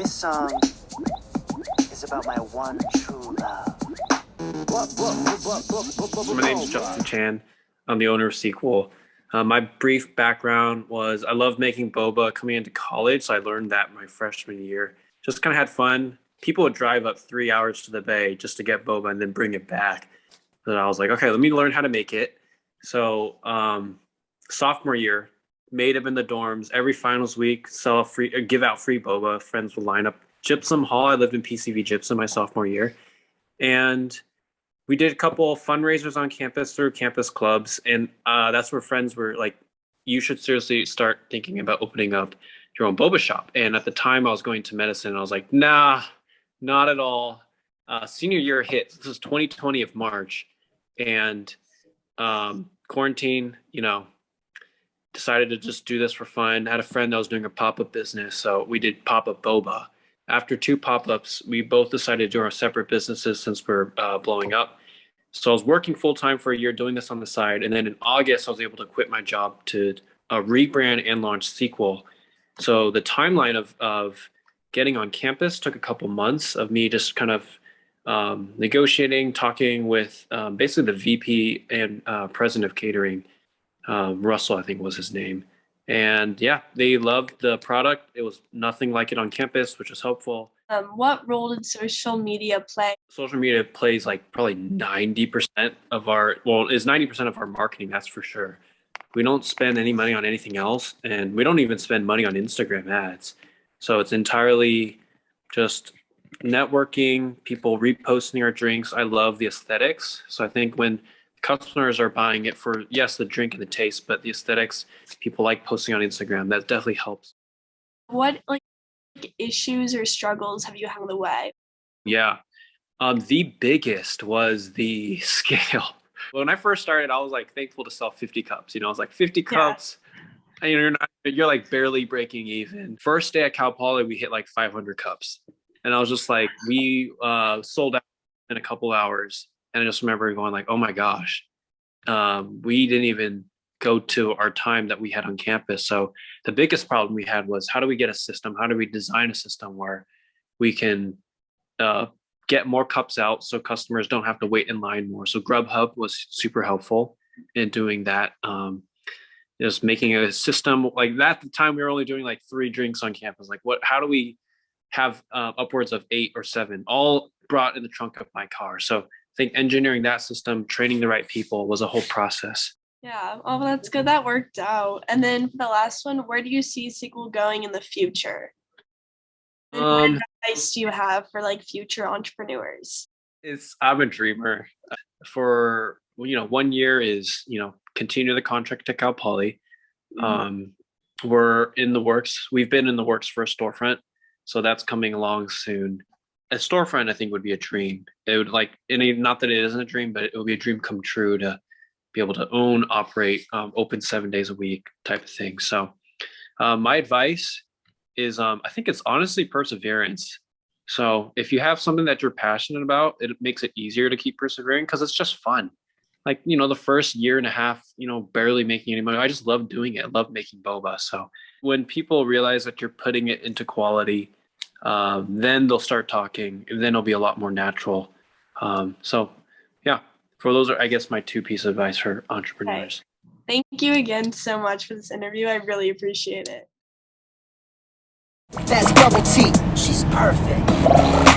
This song is about my one true love. My name's Justin Chan. I'm the owner of Sequel. My brief background was I loved making boba coming into college, so I learned that my freshman year. Just kind of had fun. People would drive up 3 hours to the bay just to get boba and then bring it back. So I was like, okay, let me learn how to make it. So sophomore year, made them in the dorms every finals week. Sell a free, give out free boba. Friends would line up. Gypsum Hall. I lived in PCV Gypsum my sophomore year, and we did a couple of fundraisers on campus through campus clubs, and that's where friends were like, you should seriously start thinking about opening up your own boba shop. And at the time I was going to medicine, and I was like, nah, not at all. Senior year hit. This was 2020 of March, and quarantine, decided to just do this for fun. I had a friend that was doing a pop-up business, so we did pop-up boba. After two pop-ups, we both decided to do our separate businesses since we're blowing up. So I was working full-time for a year doing this on the side. And then in August, I was able to quit my job to rebrand and launch Sequel. So the timeline of getting on campus took a couple months of me just kind of negotiating, talking with basically the VP and president of catering. Russell, I think was his name. And yeah, they loved the product. It was nothing like it on campus, which was helpful. What role did social media play? Social media plays like probably 90% of is 90% of our marketing, that's for sure. We don't spend any money on anything else, and we don't even spend money on Instagram ads. So it's entirely just networking, people reposting our drinks. I love the aesthetics. So I think when customers are buying it for, yes, the drink and the taste, but the aesthetics, people like posting on Instagram. That definitely helps. What issues or struggles have you had on the way? Yeah. The biggest was the scale. When I first started, I was like thankful to sell 50 cups. I was like 50 cups. And you're like barely breaking even. First day at Cal Poly, we hit like 500 cups. And I was just like, we sold out in a couple hours. And I just remember going like, oh my gosh, we didn't even go to our time that we had on campus. So the biggest problem we had was, how do we get a system? How do we design a system where we can get more cups out so customers don't have to wait in line more? So Grubhub was super helpful in doing that. Just making a system like that. At the time, we were only doing like 3 drinks on campus. Like how do we have upwards of 8 or 7 all brought in the trunk of my car? So I think engineering that system, training the right people was a whole process. Yeah, oh, that's good. That worked out. And then for the last one, where do you see Sequel going in the future? And what advice do you have for like future entrepreneurs? I'm a dreamer. For 1 year is continue the contract to Cal Poly. We're in the works. We've been in the works for a storefront, so that's coming along soon. A storefront, I think, would be a dream. It would not that it isn't a dream, but it would be a dream come true to be able to own, operate, open 7 days a week type of thing. So my advice is, I think it's honestly perseverance. So if you have something that you're passionate about, it makes it easier to keep persevering because it's just fun. Like, the first year and a half, barely making any money. I just love doing it. I love making boba. So when people realize that you're putting it into quality, then they'll start talking, and then it'll be a lot more natural. So yeah, those are, I guess, my 2 pieces of advice for entrepreneurs. Okay. Thank you again so much for this interview. I really appreciate it. That's Bubble Tea. She's perfect.